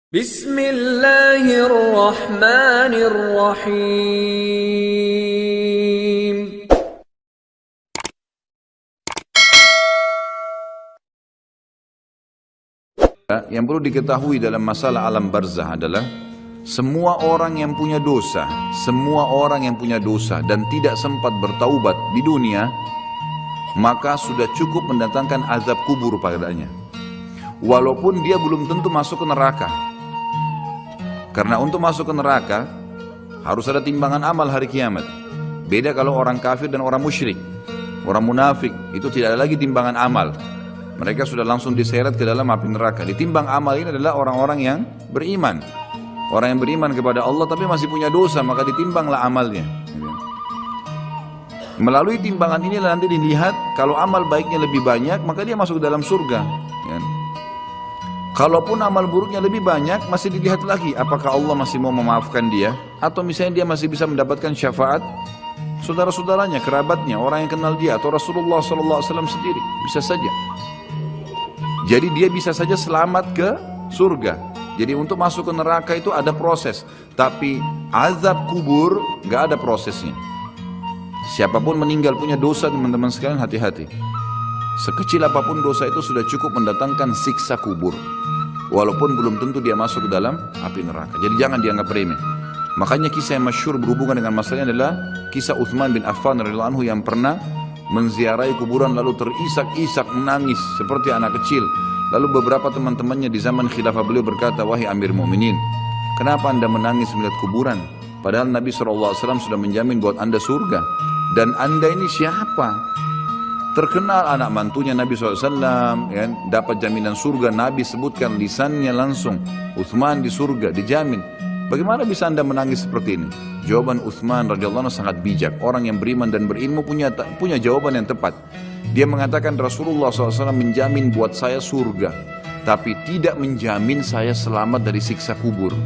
Bismillahirrahmanirrahim. Yang perlu diketahui dalam masalah alam barzah adalah semua orang yang punya dosa, dan tidak sempat bertaubat di dunia, maka sudah cukup mendatangkan azab kubur padanya. Walaupun dia belum tentu masuk ke neraka. Karena untuk masuk ke neraka harus ada timbangan amal hari kiamat. Beda kalau orang kafir dan orang musyrik. Orang munafik itu tidak ada lagi timbangan amal. Mereka sudah langsung diseret ke dalam api neraka. Ditimbang amal ini adalah orang-orang yang beriman. Orang yang beriman kepada Allah tapi masih punya dosa, maka ditimbanglah amalnya. Melalui timbangan inilah nanti dilihat, kalau amal baiknya lebih banyak, maka dia masuk ke dalam surga. Kalaupun amal buruknya lebih banyak, masih dilihat lagi apakah Allah masih mau memaafkan dia, atau misalnya dia masih bisa mendapatkan syafaat saudara-saudaranya, kerabatnya, orang yang kenal dia, atau Rasulullah SAW sendiri. Bisa saja. Jadi dia bisa saja selamat ke surga. Jadi untuk masuk ke neraka itu ada proses, tapi azab kubur gak ada prosesnya. Siapapun meninggal punya dosa, teman-teman sekalian, hati-hati. Sekecil apapun dosa itu sudah cukup mendatangkan siksa kubur. Walaupun belum tentu dia masuk ke dalam api neraka. Jadi jangan dianggap remeh. Makanya kisah yang masyhur berhubungan dengan masalahnya adalah kisah Uthman bin Affan radhiyallahu anhu yang pernah menziarahi kuburan lalu terisak-isak menangis seperti anak kecil. Lalu beberapa teman-temannya di zaman khilafah beliau berkata, "Wahai Amir Mu'minin, kenapa anda menangis melihat kuburan? Padahal Nabi SAW sudah menjamin buat anda surga. Dan anda ini siapa? Terkenal anak mantunya Nabi SAW, ya, dapat jaminan surga. Nabi sebutkan lisannya langsung, Uthman di surga, dijamin. Bagaimana bisa anda menangis seperti ini?" Jawaban Uthman radhiyallahu anhu sangat bijak. Orang yang beriman dan berilmu punya jawaban yang tepat. Dia mengatakan, Rasulullah SAW menjamin buat saya surga, tapi tidak menjamin saya selamat dari siksa kubur.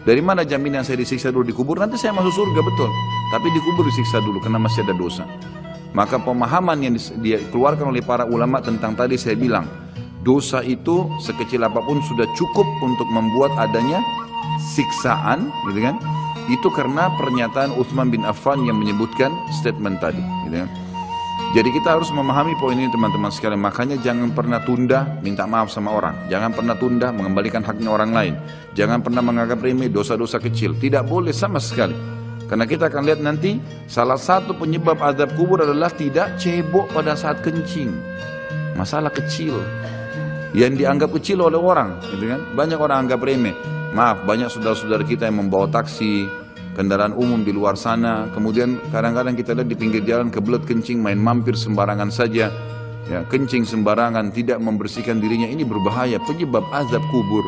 Dari mana jaminan saya disiksa dulu di kubur? Nanti saya masuk surga, betul. Tapi di kubur disiksa dulu karena masih ada dosa. Maka pemahaman yang dia keluarkan oleh para ulama tentang tadi saya bilang, dosa itu sekecil apapun sudah cukup untuk membuat adanya siksaan, gitu kan? Itu karena pernyataan Uthman bin Affan yang menyebutkan statement tadi, gitu kan? Jadi kita harus memahami poin ini, teman-teman sekalian. Makanya jangan pernah tunda minta maaf sama orang. Jangan pernah tunda mengembalikan haknya orang lain. Jangan pernah menganggap remeh dosa-dosa kecil. Tidak boleh sama sekali. Karena kita akan lihat nanti salah satu penyebab azab kubur adalah tidak cebok pada saat kencing. Masalah kecil yang dianggap kecil oleh orang, gitu kan? Banyak orang anggap remeh. Maaf, banyak saudara-saudara kita yang membawa taksi, kendaraan umum di luar sana, kemudian kadang-kadang kita lihat di pinggir jalan kebelet kencing, main mampir sembarangan saja, ya, kencing sembarangan, tidak membersihkan dirinya. Ini berbahaya, penyebab azab kubur.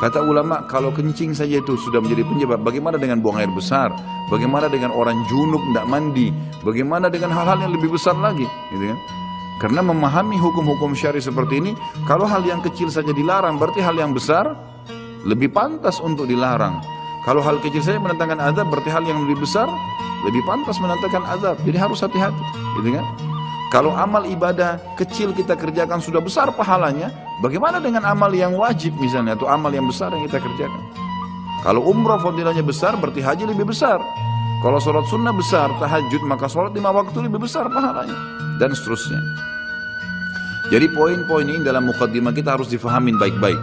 Kata ulama, kalau kencing saja itu sudah menjadi penyebab, bagaimana dengan buang air besar? Bagaimana dengan orang junub tidak mandi? Bagaimana dengan hal-hal yang lebih besar lagi? Gitu kan? Karena memahami hukum-hukum syari seperti ini, kalau hal yang kecil saja dilarang, berarti hal yang besar lebih pantas untuk dilarang. Kalau hal kecil saja mendatangkan azab, berarti hal yang lebih besar lebih pantas mendatangkan azab. Jadi harus hati-hati, gitu kan? Kalau amal ibadah kecil kita kerjakan sudah besar pahalanya, bagaimana dengan amal yang wajib misalnya, atau amal yang besar yang kita kerjakan? Kalau umrah fadilahnya besar, berarti haji lebih besar. Kalau sholat sunnah besar, tahajud, maka sholat 5 waktu lebih besar pahalanya, dan seterusnya. Jadi poin-poin ini dalam mukaddimah kita harus difahamin baik-baik,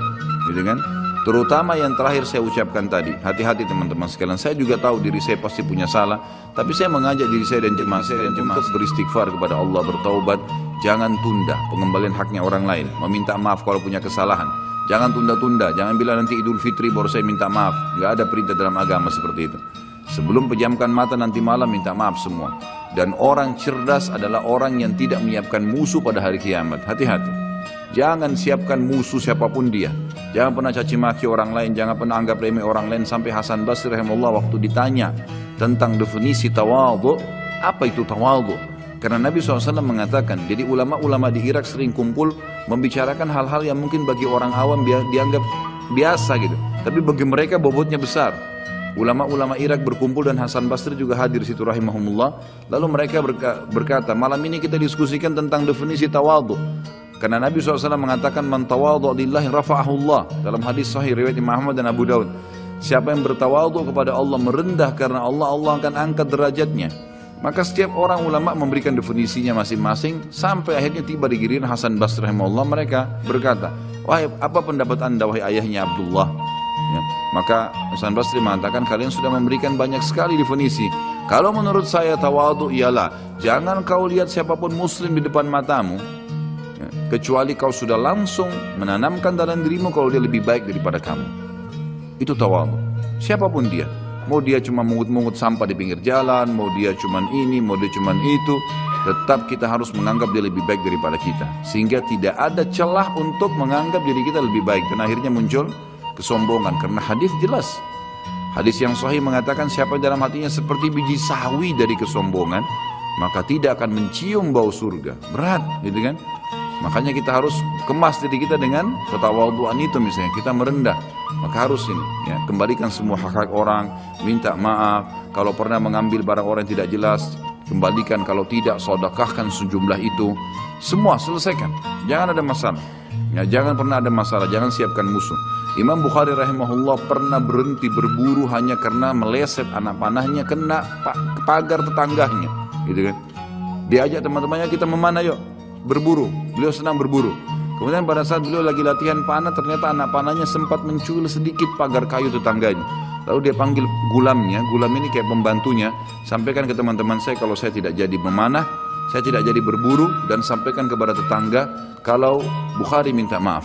gitu kan? Terutama yang terakhir saya ucapkan tadi, hati-hati teman-teman sekalian. Saya juga tahu diri saya pasti punya salah, tapi saya mengajak diri saya dan jemaah saya untuk beristighfar kepada Allah, bertaubat. Jangan tunda pengembalian haknya orang lain, meminta maaf kalau punya kesalahan. Jangan tunda-tunda, jangan bilang nanti Idul Fitri baru saya minta maaf. Nggak ada perintah dalam agama seperti itu. Sebelum pejamkan mata nanti malam minta maaf semua. Dan orang cerdas adalah orang yang tidak menyiapkan musuh pada hari kiamat. Hati-hati. Jangan siapkan musuh siapapun dia. Jangan pernah caci maki orang lain, jangan pernah anggap remeh orang lain. Sampai Hasan Basri rahimahullah waktu ditanya tentang definisi tawadhu, apa itu tawadhu? Karena Nabi SAW mengatakan, jadi ulama-ulama di Irak sering kumpul membicarakan hal-hal yang mungkin bagi orang awam dianggap biasa gitu, tapi bagi mereka bobotnya besar. Ulama-ulama Irak berkumpul dan Hasan Basri juga hadir situ rahimahumullah. Lalu mereka berkata, malam ini kita diskusikan tentang definisi tawadhu. Karena Nabi SAW mengatakan man tawadhu lillahi rafa'ahu Allah. Dalam hadis sahih riwayat Imam Ahmad dan Abu Daud. Siapa yang bertawadhu kepada Allah, merendah karena Allah, Allah akan angkat derajatnya. Maka setiap orang ulama memberikan definisinya masing-masing sampai akhirnya tiba di giliran Hasan Basri rahimahullah. Mereka berkata, wahai apa pendapat anda wahai ayahnya Abdullah? Ya, maka Hasan Basri mengatakan kalian sudah memberikan banyak sekali definisi. Kalau menurut saya tawadhu ialah jangan kau lihat siapapun muslim di depan matamu, ya, kecuali kau sudah langsung menanamkan dalam dirimu kalau dia lebih baik daripada kamu. Itu tawadhu. Siapapun dia, mau dia cuma mungut-mungut sampah di pinggir jalan, mau dia cuma ini, mau dia cuma itu, tetap kita harus menganggap dia lebih baik daripada kita. Sehingga tidak ada celah untuk menganggap diri kita lebih baik. Dan akhirnya muncul kesombongan. Karena hadis jelas. Hadis yang sahih mengatakan siapa dalam hatinya seperti biji sawi dari kesombongan, maka tidak akan mencium bau surga. Berat, gitu kan? Makanya kita harus kemas diri kita dengan ketawadhuan itu misalnya. Kita merendah, maka harus ini, ya, kembalikan semua hak-hak orang, minta maaf. Kalau pernah mengambil barang orang yang tidak jelas, kembalikan. Kalau tidak, sedekahkan sejumlah itu. Semua selesaikan, jangan ada masalah. Ya, jangan pernah ada masalah, jangan siapkan musuh. Imam Bukhari rahimahullah pernah berhenti berburu hanya karena meleset anak panahnya kena pagar tetangganya, gitu kan? Diajak teman-temannya, kita memanah yuk, berburu. Beliau senang berburu. Kemudian pada saat beliau lagi latihan panah, ternyata anak panahnya sempat mencuil sedikit pagar kayu tetangganya. Lalu dia panggil gulamnya, gulam ini kayak pembantunya, sampaikan ke teman-teman saya kalau saya tidak jadi memanah, saya tidak jadi berburu, dan sampaikan kepada tetangga kalau Bukhari minta maaf.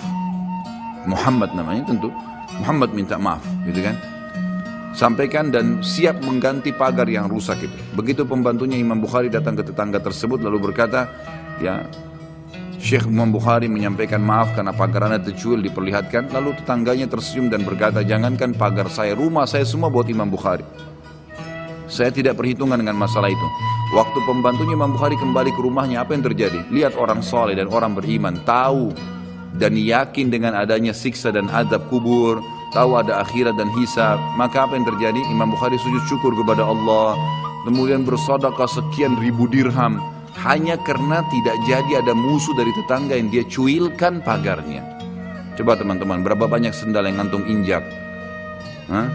Muhammad namanya tentu, Muhammad minta maaf, gitu kan? Sampaikan dan siap mengganti pagar yang rusak itu. Begitu pembantunya Imam Bukhari datang ke tetangga tersebut lalu berkata, ya Syekh Imam Bukhari menyampaikan maaf karena pagar anda tercuil, diperlihatkan. Lalu tetangganya tersenyum dan berkata, jangankan pagar saya, rumah saya semua buat Imam Bukhari. Saya tidak perhitungan dengan masalah itu. Waktu pembantunya Imam Bukhari kembali ke rumahnya, apa yang terjadi? Lihat orang soleh dan orang beriman, tahu dan yakin dengan adanya siksa dan azab kubur, tahu ada akhirat dan hisab. Maka apa yang terjadi? Imam Bukhari sujud syukur kepada Allah, kemudian bersedekah sekian ribu dirham, hanya karena tidak jadi ada musuh dari tetangga yang dia cuilkan pagarnya. Coba teman-teman, berapa banyak sendal yang ngantung injak? Hah?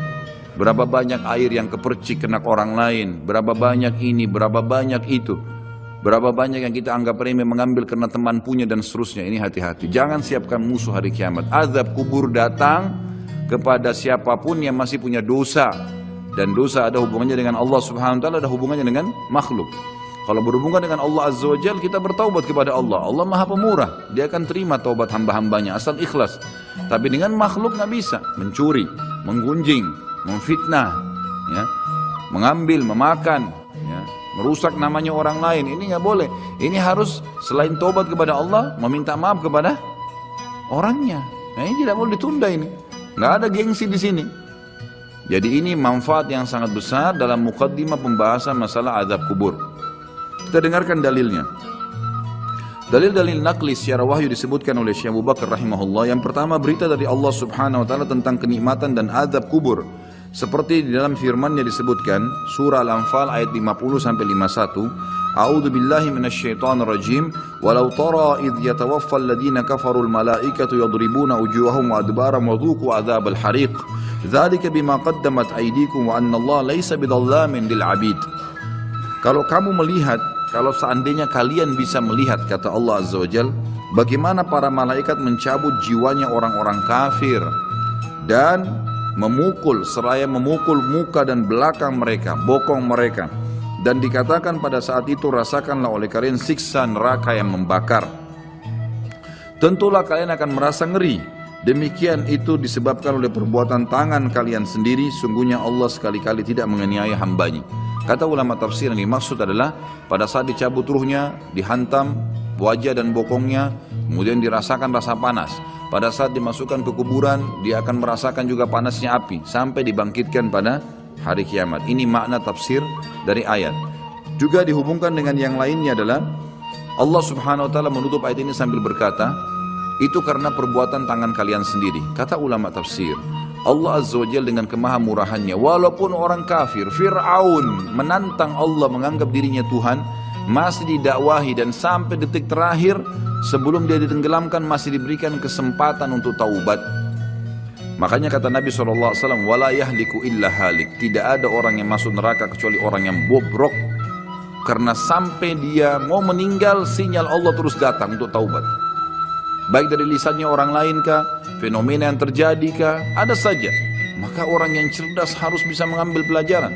Berapa banyak air yang kepercik kena orang lain? Berapa banyak ini, berapa banyak itu? Berapa banyak yang kita anggap remeh mengambil karena teman punya dan seterusnya. Ini hati-hati, jangan siapkan musuh hari kiamat. Azab kubur datang kepada siapapun yang masih punya dosa. Dan dosa ada hubungannya dengan Allah subhanahu wa ta'ala, ada hubungannya dengan makhluk. Kalau berhubungan dengan Allah azza wa jalla, kita bertaubat kepada Allah. Allah maha pemurah, dia akan terima taubat hamba-hambanya asal ikhlas. Tapi dengan makhluk nggak bisa. Mencuri, menggunjing, memfitnah, ya, mengambil, memakan, ya, merusak namanya orang lain, ini nggak boleh. Ini harus selain taubat kepada Allah, meminta maaf kepada orangnya. Nah, ini tidak boleh ditunda, ini nggak ada gengsi di sini. Jadi ini manfaat yang sangat besar dalam muqaddimah pembahasan masalah azab kubur. Kita dengarkan dalilnya. Dalil-dalil naqli secara wahyu disebutkan oleh Syekh Abu Bakar rahimahullah. Yang pertama, berita dari Allah subhanahu wa ta'ala tentang kenikmatan dan azab kubur. Seperti di dalam firman-Nya disebutkan, surah Al-Anfal ayat 50-51, A'udzu billahi minasyaitonir rajim, walau tara idh yatawaffal ladina kafarul malaikatu yadribuna wujuhahum wa adbarahum wa dhuqu adzabal hariq. Dzalika bima qaddamat aydikum wa anna Allah laisa bidzallamin lil 'abid. Kalau kamu melihat, kalau seandainya kalian bisa melihat, kata Allah azza wajal, bagaimana para malaikat mencabut jiwanya orang-orang kafir dan memukul, seraya memukul muka dan belakang mereka, bokong mereka, dan dikatakan pada saat itu rasakanlah oleh kalian siksa neraka yang membakar. Tentulah kalian akan merasa ngeri. Demikian itu disebabkan oleh perbuatan tangan kalian sendiri. Sungguhnya Allah sekali-kali tidak menganiaya hambanya. Kata ulama tafsir yang dimaksud adalah pada saat dicabut ruhnya, dihantam wajah dan bokongnya, kemudian dirasakan rasa panas. Pada saat dimasukkan ke kuburan, dia akan merasakan juga panasnya api sampai dibangkitkan pada hari kiamat. Ini makna tafsir dari ayat. Juga dihubungkan dengan yang lainnya adalah Allah subhanahu wa ta'ala menutup ayat ini sambil berkata, itu karena perbuatan tangan kalian sendiri. Kata ulama tafsir, Allah azza wa jalla dengan kemahamurahannya, walaupun orang kafir, Fir'aun menantang Allah menganggap dirinya Tuhan, masih didakwahi dan sampai detik terakhir sebelum dia ditenggelamkan masih diberikan kesempatan untuk taubat. Makanya kata Nabi SAW, wala yahliku illa halik, tidak ada orang yang masuk neraka kecuali orang yang bobrok, karena sampai dia mau meninggal sinyal Allah terus datang untuk taubat. Baik dari lisannya orang lain kah, fenomena yang terjadi kah, ada saja. Maka orang yang cerdas harus bisa mengambil pelajaran.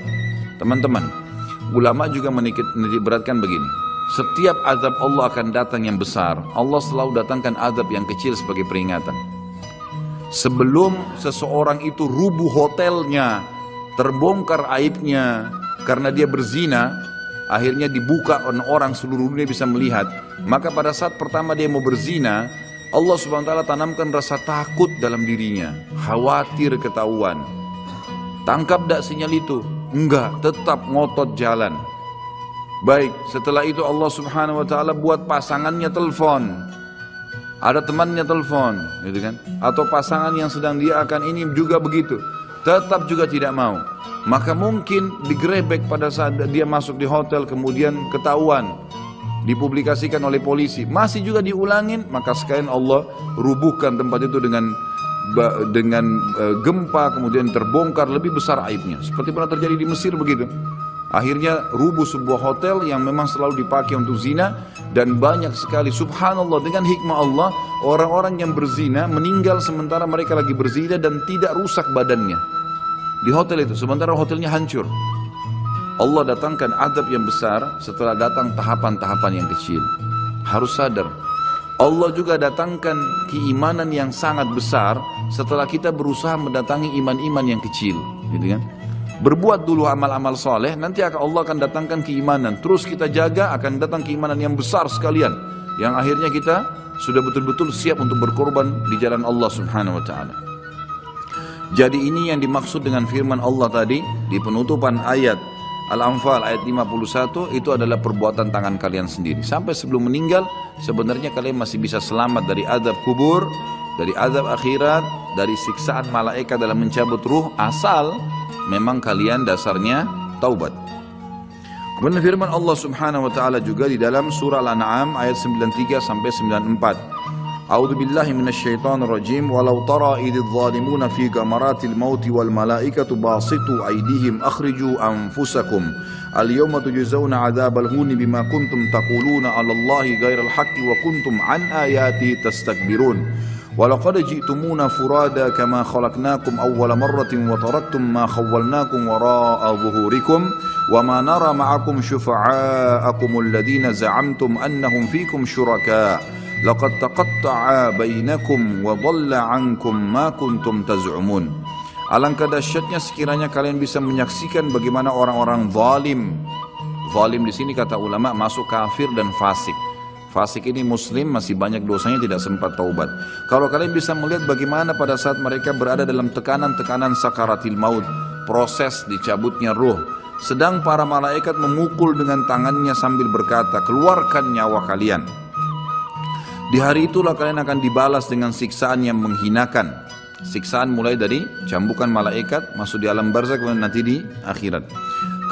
Teman-teman, ulama juga menitikberatkan begini, setiap azab Allah akan datang yang besar, Allah selalu datangkan azab yang kecil sebagai peringatan. Sebelum seseorang itu rubuh hotelnya, terbongkar aibnya karena dia berzina, akhirnya dibuka orang seluruh dunia bisa melihat, maka pada saat pertama dia mau berzina, Allah Subhanahu wa ta'ala tanamkan rasa takut dalam dirinya, khawatir ketahuan. Tangkap tak sinyal itu? Enggak, tetap ngotot jalan. Baik, setelah itu Allah Subhanahu wa ta'ala buat pasangannya telepon. Ada temannya telepon, gitu kan? Atau pasangan yang sedang dia akan ini juga begitu, tetap juga tidak mau. Maka mungkin digerebek pada saat dia masuk di hotel, kemudian ketahuan, dipublikasikan oleh polisi, masih juga diulangin, maka sekalian Allah rubuhkan tempat itu dengan gempa, kemudian terbongkar lebih besar aibnya. Seperti pernah terjadi di Mesir begitu. Akhirnya rubuh sebuah hotel yang memang selalu dipakai untuk zina, dan banyak sekali, subhanallah, dengan hikmah Allah, orang-orang yang berzina meninggal sementara mereka lagi berzina dan tidak rusak badannya di hotel itu, sementara hotelnya hancur. Allah datangkan azab yang besar setelah datang tahapan-tahapan yang kecil. Harus sadar, Allah juga datangkan keimanan yang sangat besar setelah kita berusaha mendatangi iman-iman yang kecil, gitu kan? Berbuat dulu amal-amal soleh, nanti Allah akan datangkan keimanan. Terus kita jaga, akan datang keimanan yang besar sekalian, yang akhirnya kita sudah betul-betul siap untuk berkorban di jalan Allah Subhanahu wa ta'ala. Jadi ini yang dimaksud dengan firman Allah tadi di penutupan ayat Al-Anfal ayat 51, itu adalah perbuatan tangan kalian sendiri. Sampai sebelum meninggal, sebenarnya kalian masih bisa selamat dari azab kubur, dari azab akhirat, dari siksaan malaikat dalam mencabut ruh, asal memang kalian dasarnya taubat. Kemudian firman Allah Subhanahu wa ta'ala juga di dalam surah Al-An'am ayat 93 sampai 94. A'udzu billahi minasyaitonir rajim, walau tara idz zalimuna fi gamaratil mauti wal malaikatu basitu aydihim akhriju anfusakum al-yawma tujzauna 'adzabal huni bima kuntum taquluna 'alallahi ghairal haqqi wa kuntum an ayati tastakbirun. وَلَقَدْ جِئْتُمُونَا فُرَادَى كَمَا خَلَقْنَاكُمْ أَوَّلَ مَرَّةٍ وَتَرَكْتُمْ مَا خَوَّلْنَاكُمْ وَرَاءَ ظُهُورِكُمْ وَمَا نَرَى مَعَكُمْ شُفَعَاءَكُمُ الَّذِينَ زَعَمْتُمْ أَنَّهُمْ فِيكُمْ شُرَكَاءُ لَقَدْ تَقَطَّعَ بَيْنَكُمْ وَضَلَّ عَنْكُمْ مَا كُنْتُمْ تَزْعُمُونَ. Alangkah dahsyatnya sekiranya kalian bisa menyaksikan bagaimana orang-orang zalim. Zalim di sini kata ulama masuk kafir dan fasik. Fasik ini muslim, masih banyak dosanya, tidak sempat taubat. Kalau kalian bisa melihat bagaimana pada saat mereka berada dalam tekanan-tekanan sakaratil maut, proses dicabutnya ruh, sedang para malaikat memukul dengan tangannya sambil berkata, keluarkan nyawa kalian. Di hari itulah kalian akan dibalas dengan siksaan yang menghinakan. Siksaan mulai dari cambukan malaikat, masuk di alam barzakh, kemudian nanti di akhirat.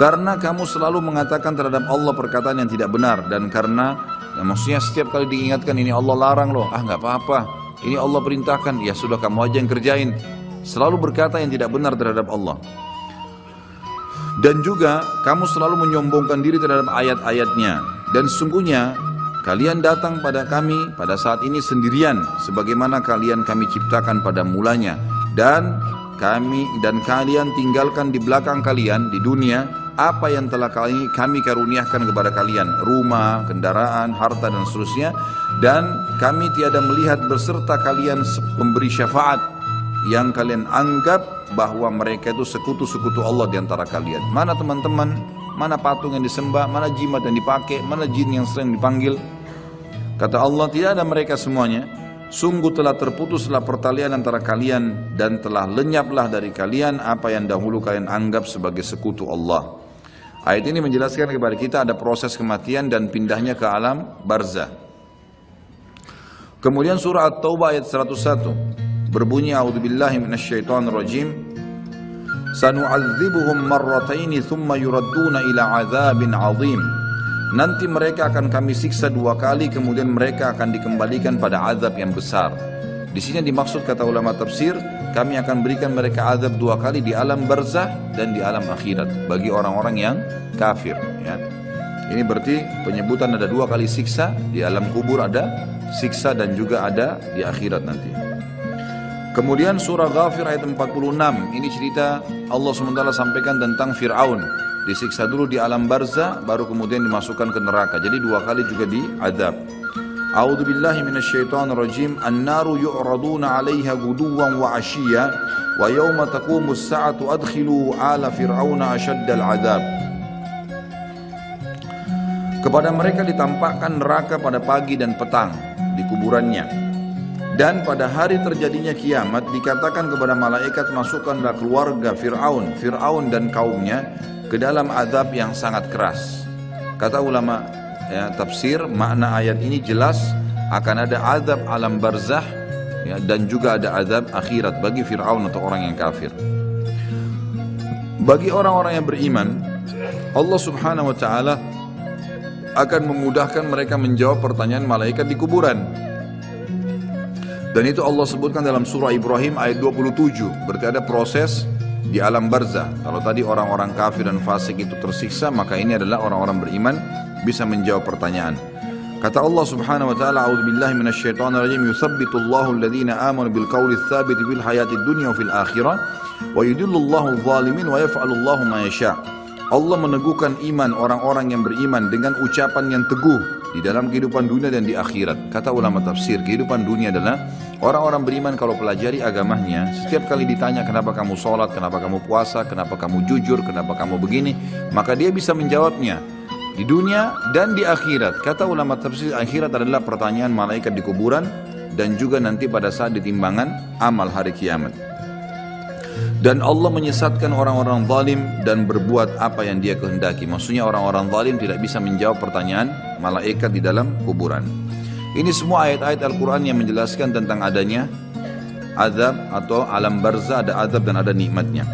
Karena kamu selalu mengatakan terhadap Allah perkataan yang tidak benar, dan karena maksudnya setiap kali diingatkan ini Allah larang loh, nggak apa-apa, ini Allah perintahkan, ya sudah kamu aja yang kerjain. Selalu berkata yang tidak benar terhadap Allah. Dan juga kamu selalu menyombongkan diri terhadap ayat-ayatnya. Dan sesungguhnya kalian datang pada kami pada saat ini sendirian, sebagaimana kalian kami ciptakan pada mulanya. Dan kalian tinggalkan di belakang kalian di dunia apa yang telah kami karuniakan kepada kalian, rumah, kendaraan, harta dan seterusnya, dan kami tiada melihat beserta kalian pemberi syafaat yang kalian anggap bahwa mereka itu sekutu-sekutu Allah di antara kalian. Mana teman-teman, mana patung yang disembah, mana jimat yang dipakai, mana jin yang sering dipanggil. Kata Allah, tidak ada mereka semuanya. Sungguh telah terputuslah pertalian antara kalian, dan telah lenyaplah dari kalian apa yang dahulu kalian anggap sebagai sekutu Allah. Ayat ini menjelaskan kepada kita ada proses kematian dan pindahnya ke alam barzah. Kemudian surah At-Taubah ayat 101 berbunyi, a'udzubillahi minasyaitonirrajim, sanu'adzibuhum marrataini thumma yuradduna ila 'adzabin 'adzim Nanti mereka akan kami siksa 2 kali, kemudian mereka akan dikembalikan pada azab yang besar. Di sini dimaksud kata ulama tafsir, kami akan berikan mereka azab 2 kali di alam barzah dan di alam akhirat bagi orang-orang yang kafir. Ya. Ini berarti penyebutan ada 2 kali siksa, di alam kubur ada siksa dan juga ada di akhirat nanti. Kemudian surah Ghafir ayat 46, ini cerita Allah SWT sampaikan tentang Fir'aun. Disiksa dulu di alam barzah, baru kemudian dimasukkan ke neraka. Jadi 2 kali juga diazab. A'udzu billahi minasyaitonir rajim. An-naru yu'raduna 'alaiha ghuduwan wa 'ashiyya wa yawma taqumus sa'atu adkhilu ala fir'auna ashaddal 'adzab. Kepada mereka ditampakkan neraka pada pagi dan petang di kuburannya. Dan pada hari terjadinya kiamat dikatakan kepada malaikat, masukkanlah keluarga Fir'aun dan kaumnya ke dalam azab yang sangat keras. Kata ulama ya, tafsir, makna ayat ini jelas akan ada azab alam barzah ya, dan juga ada azab akhirat bagi Fir'aun atau orang yang kafir. Bagi orang-orang yang beriman, Allah Subhanahu wa ta'ala akan memudahkan mereka menjawab pertanyaan malaikat di kuburan. Dan itu Allah sebutkan dalam surah Ibrahim ayat 27. Berarti ada proses di alam barzah. Kalau tadi orang-orang kafir dan fasik itu tersiksa, maka ini adalah orang-orang beriman bisa menjawab pertanyaan. Kata Allah Subhanahu wa taala, "A'udzu billahi minasyaitonir rajim. Yutsabbitullahu alladziina aamanu bil qawli tsabiti fil hayatid dunya wa fil akhirah wa yudhillullahu adh-dhalimin wa yaf'alullahu ma yasha'." Allah meneguhkan iman orang-orang yang beriman dengan ucapan yang teguh di dalam kehidupan dunia dan di akhirat. Kata ulama tafsir, kehidupan dunia adalah orang-orang beriman kalau pelajari agamanya, setiap kali ditanya kenapa kamu sholat, kenapa kamu puasa, kenapa kamu jujur, kenapa kamu begini, maka dia bisa menjawabnya di dunia dan di akhirat. Kata ulama tafsir, akhirat adalah pertanyaan malaikat di kuburan dan juga nanti pada saat ditimbangan amal hari kiamat. Dan Allah menyesatkan orang-orang zalim dan berbuat apa yang dia kehendaki. Maksudnya orang-orang zalim tidak bisa menjawab pertanyaan malaikat di dalam kuburan. Ini semua ayat-ayat Al-Quran yang menjelaskan tentang adanya azab atau alam barzah, ada azab dan ada nikmatnya.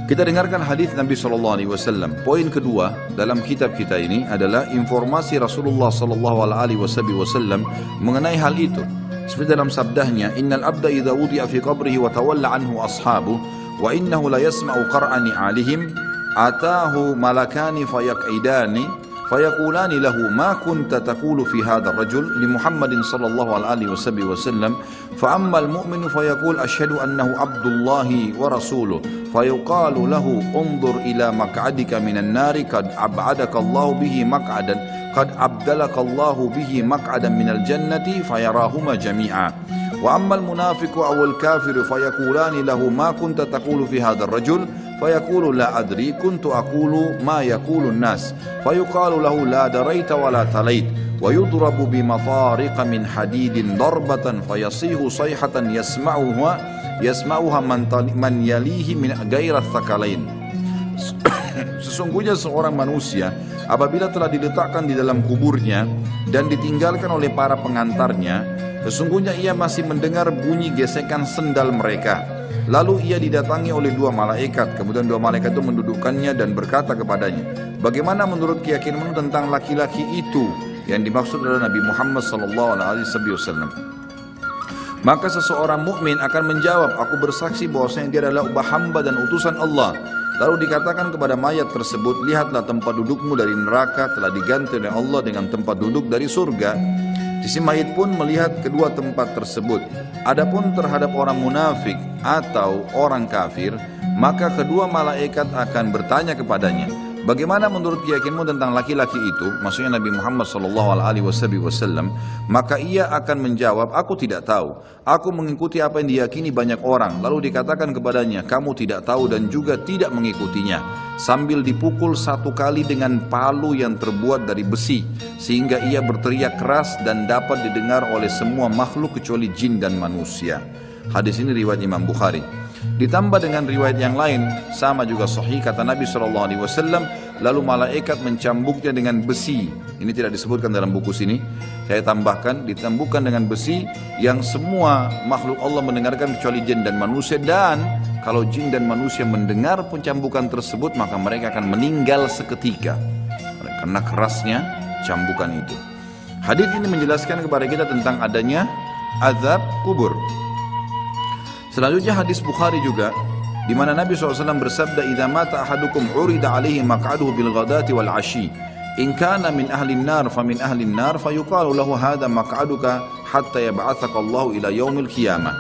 Kita dengarkan hadis Nabi SAW. Poin kedua dalam kitab kita ini adalah informasi Rasulullah SAW mengenai hal itu. Seperti dalam sabdahnya, "Innal abda idza wudi'a fi qabrihi wa tawalla anhu ashabu wa innahu la yasma'u qar'ani 'alihim atahu malakani fayaq'idani fayaqulani lahu ma kunta taqulu fi hadha ar-rajul li Muhammadin sallallahu alaihi wasallam fa amma al-mu'minu fayaqul ashhadu annahu abdullahi wa rasuluhu fayuqalu lahu unzur ila maq'adika minan nari qad ab'adaka Allah bihi maq'adan qad abdalaka Allah bihi maq'adan minal jannati fayarahuma jami'a wa amma al-munafiqu aw al-kafiru fayaqulani lahu ma kunta taqulu fi hadha ar-rajul fayaqulu la adri kuntu aqulu ma yaqulu an-nas fayuqalu lahu la daraita wa la talait wa yudrabu bi matariqa min hadidin darbatan fayasihu sayhatan yasma'uha man yalihi min ghairi thaqalain." Sesungguhnya seorang manusia apabila telah diletakkan di dalam kuburnya dan ditinggalkan oleh para pengantarnya, sesungguhnya ia masih mendengar bunyi gesekan sendal mereka. Lalu ia didatangi oleh 2 malaikat, kemudian 2 malaikat itu mendudukkannya dan berkata kepadanya, "Bagaimana menurut keyakinanmu tentang laki-laki itu?" Yang dimaksud adalah Nabi Muhammad SAW. Maka seseorang mukmin akan menjawab, "Aku bersaksi bahwasanya dia adalah hamba dan utusan Allah." Lalu dikatakan kepada mayat tersebut, "Lihatlah tempat dudukmu dari neraka telah diganti oleh Allah dengan tempat duduk dari surga." Si mayit pun melihat kedua tempat tersebut. Adapun terhadap orang munafik atau orang kafir, maka kedua malaikat akan bertanya kepadanya, "Bagaimana menurut keyakinanmu tentang laki-laki itu?" Maksudnya Nabi Muhammad SAW. Maka ia akan menjawab, "Aku tidak tahu. Aku mengikuti apa yang diyakini banyak orang." Lalu dikatakan kepadanya, "Kamu tidak tahu dan juga tidak mengikutinya." Sambil dipukul 1 kali dengan palu yang terbuat dari besi, sehingga ia berteriak keras dan dapat didengar oleh semua makhluk kecuali jin dan manusia. Hadis ini riwayat Imam Bukhari. Ditambah dengan riwayat yang lain, sama juga sahih, kata Nabi SAW, lalu malaikat mencambuknya dengan besi. Ini tidak disebutkan dalam buku sini, saya tambahkan, ditambukkan dengan besi yang semua makhluk Allah mendengarkan kecuali jin dan manusia. Dan kalau jin dan manusia mendengar pencambukan tersebut, maka mereka akan meninggal seketika karena kerasnya cambukan itu. Hadis ini menjelaskan kepada kita tentang adanya azab kubur. Selanjutnya hadis Bukhari juga, di mana Nabi SAW bersabda, "Idza mata ahadukum urida alaihi maq'aduhu bil ghadati wal 'ashi. In kana min ahli an-nar fa min ahli an-nar fa yuqalu lahu hadha maq'aduka hatta yab'atsaka Allahu ila yaumil qiyamah."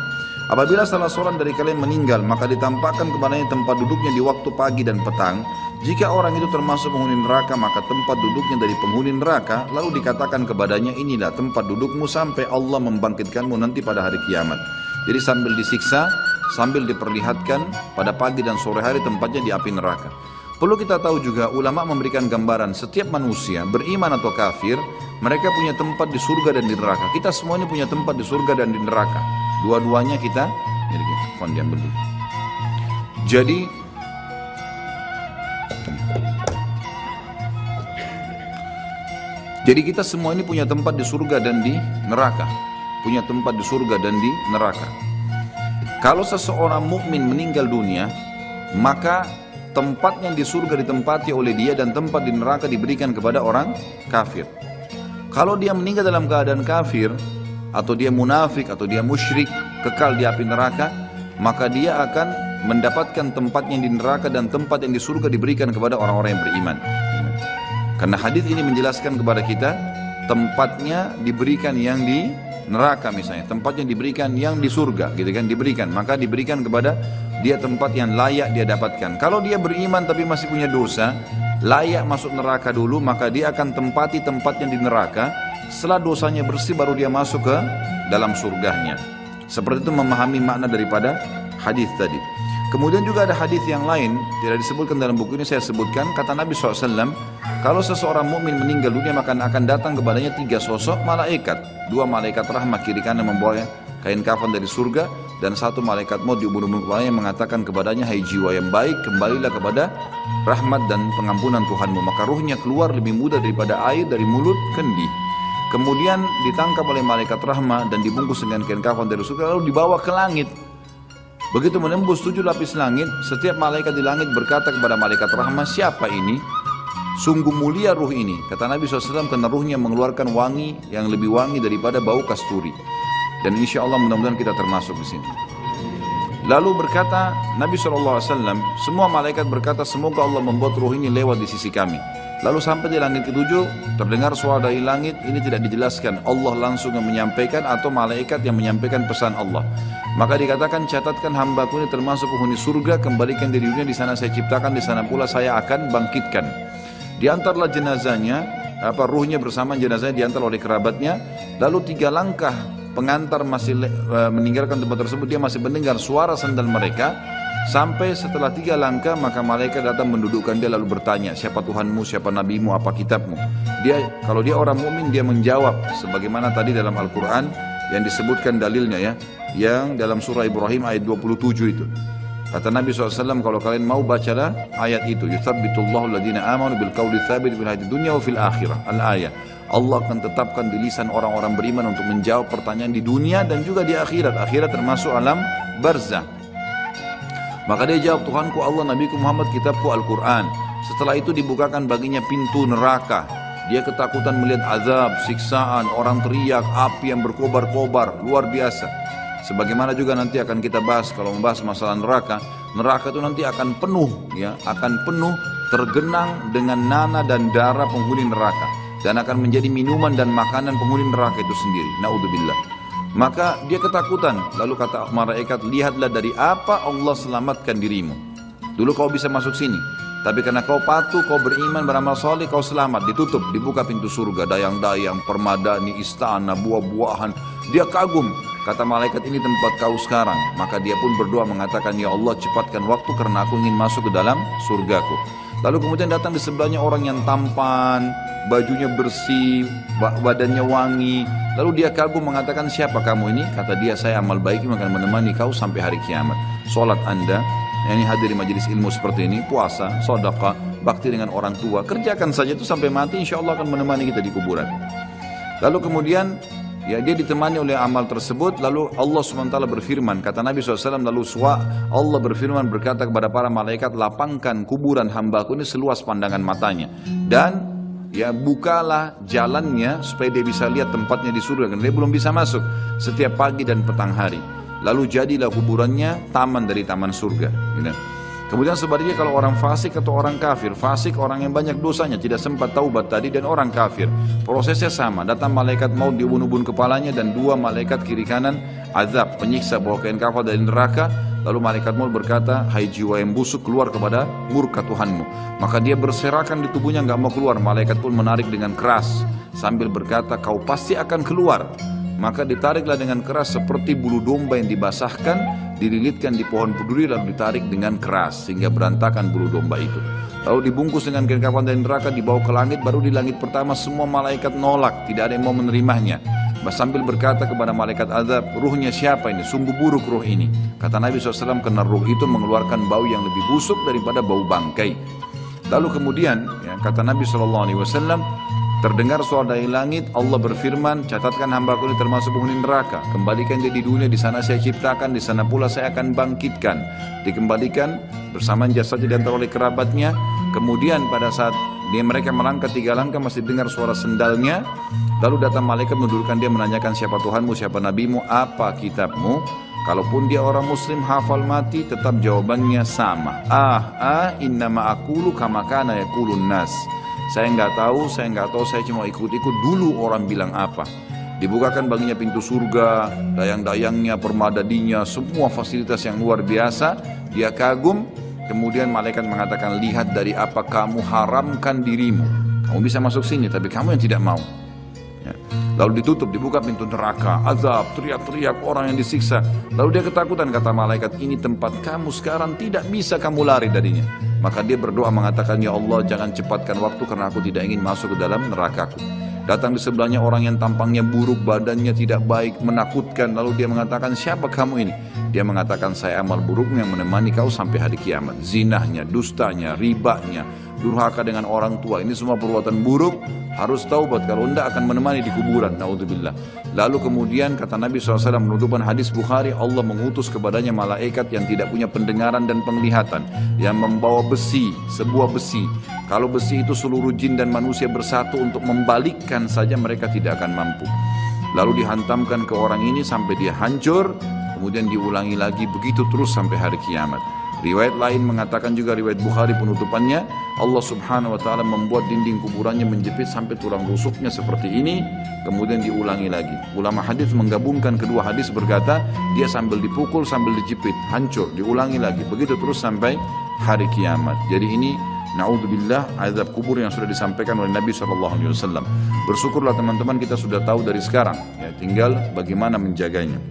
Apabila salah seorang dari kalian meninggal, maka ditampakkan kepadanya tempat duduknya di waktu pagi dan petang. Jika orang itu termasuk penghuni neraka, maka tempat duduknya dari penghuni neraka, lalu dikatakan kepadanya, inilah tempat dudukmu sampai Allah membangkitkanmu nanti pada hari kiamat. Jadi sambil disiksa, sambil diperlihatkan pada pagi dan sore hari tempatnya di api neraka. Perlu kita tahu juga, ulama memberikan gambaran setiap manusia, beriman atau kafir, mereka punya tempat di surga dan di neraka. Kita semua ini punya tempat di surga dan di neraka. Dua-duanya kita, jadi kita semua ini punya tempat di surga dan di neraka. Punya tempat di surga dan di neraka. Kalau seseorang mukmin meninggal dunia, maka tempatnya di surga ditempati oleh dia dan tempat di neraka diberikan kepada orang kafir. Kalau dia meninggal dalam keadaan kafir, atau dia munafik, atau dia musyrik, kekal di api neraka, maka dia akan mendapatkan tempatnya di neraka dan tempat yang di surga diberikan kepada orang-orang yang beriman. Karena hadis ini menjelaskan kepada kita, tempatnya diberikan yang di neraka misalnya, tempatnya diberikan yang di surga, gitu kan, diberikan, maka diberikan kepada dia tempat yang layak dia dapatkan. Kalau dia beriman tapi masih punya dosa, layak masuk neraka dulu, maka dia akan tempati tempatnya di neraka. Setelah dosanya bersih baru dia masuk ke dalam surganya. Seperti itu memahami makna daripada hadis tadi. Kemudian juga ada hadis yang lain, tidak disebutkan dalam buku ini, saya sebutkan, kata Nabi SAW, kalau seseorang mukmin meninggal dunia maka akan datang kepadanya 3 sosok malaikat. 2 malaikat rahmat kiri kanan membawa kain kafan dari surga, dan 1 malaikat maut di ubun-ubun kepalanya yang mengatakan kepadanya, hai jiwa yang baik, kembalilah kepada rahmat dan pengampunan Tuhanmu. Maka ruhnya keluar lebih mudah daripada air dari mulut kendi. Kemudian ditangkap oleh malaikat rahmat dan dibungkus dengan kain kafan dari surga, lalu dibawa ke langit. Begitu menembus 7 lapis langit, setiap malaikat di langit berkata kepada malaikat rahmat, siapa ini? Sungguh mulia ruh ini. Kata Nabi SAW, karena ruhnya mengeluarkan wangi yang lebih wangi daripada bau kasturi. Dan insya Allah mudah-mudahan kita termasuk di sini. Lalu berkata Nabi SAW, semua malaikat berkata, semoga Allah membuat ruh ini lewat di sisi kami. Lalu sampai di langit ke-7, terdengar suara dari langit, ini tidak dijelaskan, Allah langsung yang menyampaikan atau malaikat yang menyampaikan pesan Allah. Maka dikatakan, catatkan hambaku ini termasuk penghuni surga, kembalikan di dunia, di sana saya ciptakan, di sana pula saya akan bangkitkan. Diantarlah jenazahnya, ruhnya bersama jenazahnya diantar oleh kerabatnya, lalu 3 langkah pengantar masih meninggalkan tempat tersebut, dia masih mendengar suara sandal mereka. Sampai setelah 3 langkah, maka malaikat datang mendudukkan dia lalu bertanya, siapa Tuhanmu, siapa nabimu, apa kitabmu? Kalau dia orang mukmin, dia menjawab sebagaimana tadi dalam Al-Quran yang disebutkan dalilnya ya, yang dalam surah Ibrahim ayat 27 itu. Kata Nabi SAW, kalau kalian mau bacalah ayat itu, yuthabbitullahu alladhina amanu bil qawli tsabit fil hayatid dunya wa fil akhirah. Al-ayah. Allah akan tetapkan di lisan orang-orang beriman untuk menjawab pertanyaan di dunia dan juga di akhirat. Akhirat termasuk alam barzah. Maka dia jawab, Tuhanku Allah, Nabiku Muhammad, kitabku Al-Quran. Setelah itu dibukakan baginya pintu neraka. Dia ketakutan melihat azab, siksaan, orang teriak, api yang berkobar-kobar, luar biasa. Sebagaimana juga nanti akan kita bahas kalau membahas masalah neraka. Neraka itu nanti akan penuh, ya, akan penuh tergenang dengan nanah dan darah penghuni neraka. Dan akan menjadi minuman dan makanan penghuni neraka itu sendiri. Na'udzubillah. Maka dia ketakutan, lalu kata malaikat, lihatlah dari apa Allah selamatkan dirimu. Dulu kau bisa masuk sini, tapi karena kau patuh, kau beriman, beramal soleh, kau selamat. Ditutup, dibuka pintu surga, dayang-dayang, permadani, istana, buah-buahan. Dia kagum, kata malaikat, ini tempat kau sekarang. Maka dia pun berdoa mengatakan, ya Allah cepatkan waktu karena aku ingin masuk ke dalam surgaku. Lalu kemudian datang di sebelahnya orang yang tampan, bajunya bersih, badannya wangi. Lalu dia kagum mengatakan, siapa kamu ini? Kata dia, saya amal baik yang akan menemani kau sampai hari kiamat. Sholat anda, ini hadir di majelis ilmu seperti ini, puasa, sedekah, bakti dengan orang tua, kerjakan saja itu sampai mati, insya Allah akan menemani kita di kuburan. Lalu kemudian ya dia ditemani oleh amal tersebut. Lalu Allah SWT berfirman, kata Nabi SAW, lalu Allah berfirman berkata kepada para malaikat, lapangkan kuburan hambaku ini seluas pandangan matanya. Dan ya bukalah jalannya supaya dia bisa lihat tempatnya di surga, karena dia belum bisa masuk setiap pagi dan petang hari. Lalu jadilah kuburannya taman dari taman surga. Gitu. Kemudian sebaliknya kalau orang fasik atau orang kafir, fasik orang yang banyak dosanya, tidak sempat taubat tadi, dan orang kafir, prosesnya sama. Datang malaikat maut diubun-ubun kepalanya dan dua malaikat kiri kanan azab, penyiksa bawa kain kafan dari neraka. Lalu malaikat maut berkata, hai jiwa yang busuk, keluar kepada murka Tuhanmu. Maka dia berserakan di tubuhnya, nggak mau keluar. Malaikat pun menarik dengan keras sambil berkata, kau pasti akan keluar. Maka ditariklah dengan keras seperti bulu domba yang dibasahkan, dililitkan di pohon berduri lalu ditarik dengan keras sehingga berantakan bulu domba itu. Lalu dibungkus dengan kain kafan dari neraka, dibawa ke langit. Baru di langit pertama semua malaikat nolak, tidak ada yang mau menerimanya. Sambil berkata kepada malaikat azab, ruhnya siapa ini? Sungguh buruk ruh ini. Kata Nabi SAW, karena ruh itu mengeluarkan bau yang lebih busuk daripada bau bangkai. Lalu kemudian ya, kata Nabi SAW, terdengar suara dari langit, Allah berfirman, catatkan hambaku ini termasuk penghuni neraka. Kembalikan dia di dunia, di sana saya ciptakan, di sana pula saya akan bangkitkan. Dikembalikan bersamaan jasadnya diantar oleh kerabatnya. Kemudian pada saat mereka melangkah 3 langkah masih dengar suara sendalnya. Lalu datang malaikat mendudukkan dia, menanyakan siapa Tuhanmu, siapa nabimu, apa kitabmu. Kalaupun dia orang muslim hafal mati, tetap jawabannya sama. Innama aqulu kama kana yaqulun nas. Saya nggak tahu, saya cuma ikut-ikut dulu orang bilang apa. Dibukakan baginya pintu surga, dayang-dayangnya, permadadinya, semua fasilitas yang luar biasa. Dia kagum, kemudian malaikat mengatakan, lihat dari apa kamu haramkan dirimu. Kamu bisa masuk sini, tapi kamu yang tidak mau. Ya. Lalu ditutup, dibuka pintu neraka, azab, teriak-teriak orang yang disiksa. Lalu dia ketakutan, kata malaikat, ini tempat kamu sekarang, tidak bisa kamu lari darinya. Maka dia berdoa mengatakan, ya Allah jangan cepatkan waktu karena aku tidak ingin masuk ke dalam nerakaku. Datang di sebelahnya orang yang tampangnya buruk, badannya tidak baik, menakutkan. Lalu dia mengatakan, siapa kamu ini? Dia mengatakan, saya amal burukmu yang menemani kau sampai hari kiamat. Zinahnya, dustanya, ribanya, durhaka dengan orang tua, ini semua perbuatan buruk, harus taubat, kalau tidak akan menemani di kuburan. Naudzubillah. Lalu kemudian kata Nabi SAW menutupan hadis Bukhari, Allah mengutus kepadanya malaikat yang tidak punya pendengaran dan penglihatan, yang membawa besi, sebuah besi. Kalau besi itu seluruh jin dan manusia bersatu untuk membalikkan saja, mereka tidak akan mampu. Lalu dihantamkan ke orang ini sampai dia hancur, kemudian diulangi lagi, begitu terus sampai hari kiamat. Riwayat lain mengatakan juga, riwayat Bukhari penutupannya, Allah Subhanahu wa ta'ala membuat dinding kuburannya menjepit sampai tulang rusuknya seperti ini, kemudian diulangi lagi. Ulama hadis menggabungkan kedua hadis, berkata dia sambil dipukul sambil dijepit, hancur, diulangi lagi, begitu terus sampai hari kiamat. Jadi ini na'udzubillah azab kubur yang sudah disampaikan oleh Nabi SAW. Bersyukurlah teman-teman, kita sudah tahu dari sekarang, ya, tinggal bagaimana menjaganya.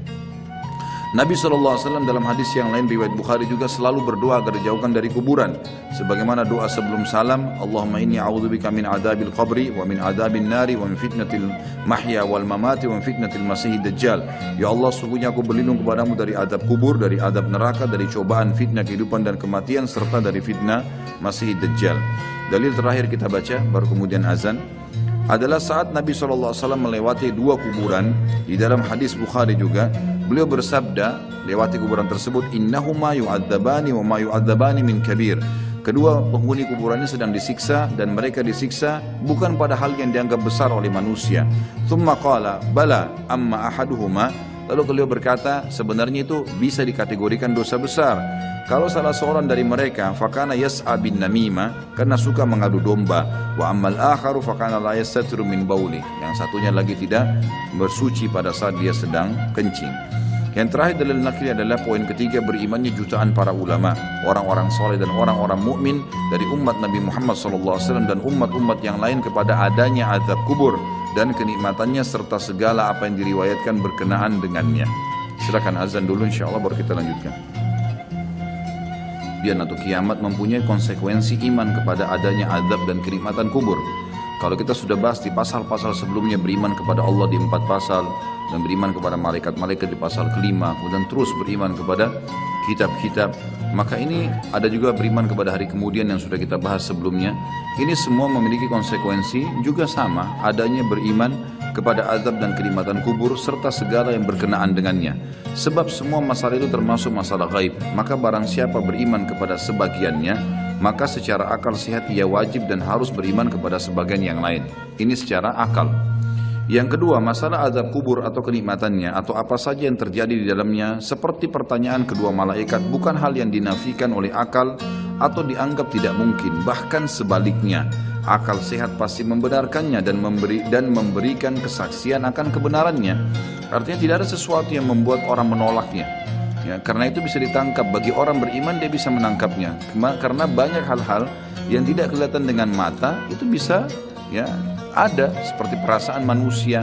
Nabi SAW dalam hadis yang lain riwayat Bukhari juga selalu berdoa agar dijauhkan dari kuburan. Sebagaimana doa sebelum salam, Allahumma inni a'udzubika min adabil qabri wa min adabin nari wa min fitnatil mahya wal mamati wa min fitnatil masihid dajjal. Ya Allah, sungguhnya aku berlindung kepadamu dari adab kubur, dari adab neraka, dari cobaan fitnah kehidupan dan kematian, serta dari fitnah masihid dajjal. Dalil terakhir kita baca, baru kemudian azan, adalah saat Nabi SAW melewati 2 kuburan. Di dalam hadis Bukhari juga beliau bersabda lewati kuburan tersebut, innahuma yu'adzabani wa ma yu'adzabani min kabir. Kedua penghuni kuburan ini sedang disiksa, dan mereka disiksa bukan pada hal yang dianggap besar oleh manusia. Thumma qala bala amma ahaduhuma. Lalu beliau berkata, sebenarnya itu bisa dikategorikan dosa besar. Kalau salah seorang dari mereka, fakana yas'a bin namima, karena suka mengadu domba, wa ammal akharu fakana la yastatiru min bauli, yang satunya lagi tidak bersuci pada saat dia sedang kencing. Yang terakhir dalil nakli adalah poin ketiga, berimannya jutaan para ulama, orang-orang soleh dan orang-orang mukmin dari umat Nabi Muhammad SAW dan umat-umat yang lain kepada adanya azab kubur dan kenikmatannya serta segala apa yang diriwayatkan berkenaan dengannya. Silakan azan dulu, insyaallah baru kita lanjutkan. Biar nanti kiamat mempunyai konsekuensi iman kepada adanya azab dan kenikmatan kubur. Kalau kita sudah bahas di pasal-pasal sebelumnya, beriman kepada Allah di 4 pasal, dan beriman kepada malaikat-malaikat di pasal ke-5, kemudian terus beriman kepada kitab-kitab. Maka ini ada juga beriman kepada hari kemudian yang sudah kita bahas sebelumnya. Ini semua memiliki konsekuensi juga sama adanya beriman kepada azab dan kenikmatan kubur serta segala yang berkenaan dengannya. Sebab semua masalah itu termasuk masalah gaib. Maka barang siapa beriman kepada sebagiannya, maka secara akal sehat ia wajib dan harus beriman kepada sebagian yang lain. Ini secara akal. Yang kedua, masalah azab kubur atau kenikmatannya atau apa saja yang terjadi di dalamnya seperti pertanyaan kedua malaikat bukan hal yang dinafikan oleh akal atau dianggap tidak mungkin. Bahkan sebaliknya, akal sehat pasti membenarkannya dan memberikan kesaksian akan kebenarannya. Artinya tidak ada sesuatu yang membuat orang menolaknya. Ya, karena itu bisa ditangkap. Bagi orang beriman dia bisa menangkapnya. Karena banyak hal-hal yang tidak kelihatan dengan mata itu bisa ya ada seperti perasaan manusia.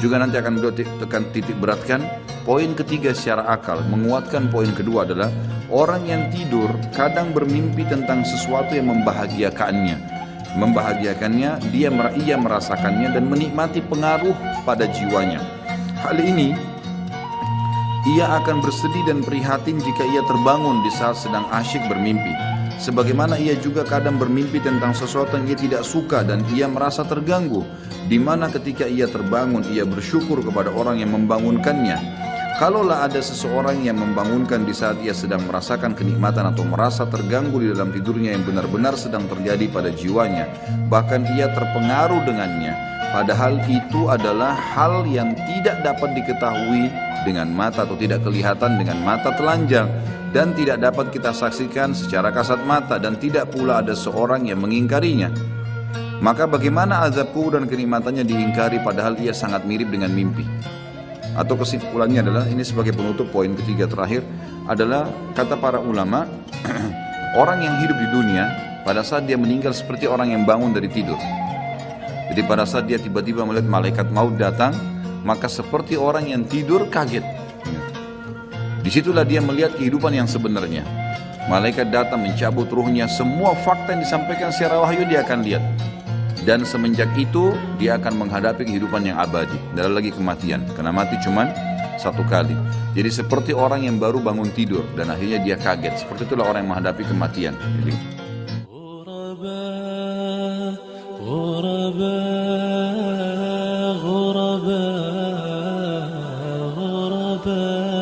Juga nanti akan beliau tekan titik beratkan. Poin ketiga secara akal, menguatkan poin kedua adalah orang yang tidur kadang bermimpi tentang sesuatu yang membahagiakannya. Ia merasakannya dan menikmati pengaruh pada jiwanya. Hal ini ia akan bersedih dan prihatin jika ia terbangun di saat sedang asyik bermimpi. Sebagaimana ia juga kadang bermimpi tentang sesuatu yang ia tidak suka dan ia merasa terganggu, di mana ketika ia terbangun ia bersyukur kepada orang yang membangunkannya. Kalaulah ada seseorang yang membangunkan di saat ia sedang merasakan kenikmatan atau merasa terganggu di dalam tidurnya yang benar-benar sedang terjadi pada jiwanya, bahkan ia terpengaruh dengannya, padahal itu adalah hal yang tidak dapat diketahui dengan mata atau tidak kelihatan dengan mata telanjang dan tidak dapat kita saksikan secara kasat mata dan tidak pula ada seorang yang mengingkarinya. Maka bagaimana azab kubur dan kenikmatannya diingkari padahal ia sangat mirip dengan mimpi? Atau kesimpulannya adalah, ini sebagai penutup poin ketiga terakhir, adalah kata para ulama, orang yang hidup di dunia pada saat dia meninggal seperti orang yang bangun dari tidur. Jadi pada saat dia tiba-tiba melihat malaikat maut datang, maka seperti orang yang tidur kaget. Disitulah dia melihat kehidupan yang sebenarnya. Malaikat datang mencabut ruhnya, semua fakta yang disampaikan secara wahyu dia akan lihat. Dan semenjak itu dia akan menghadapi kehidupan yang abadi, tidak lagi kematian, karena mati cuma satu kali. Jadi seperti orang yang baru bangun tidur dan akhirnya dia kaget. Seperti itulah orang yang menghadapi kematian. Jadi, غرباء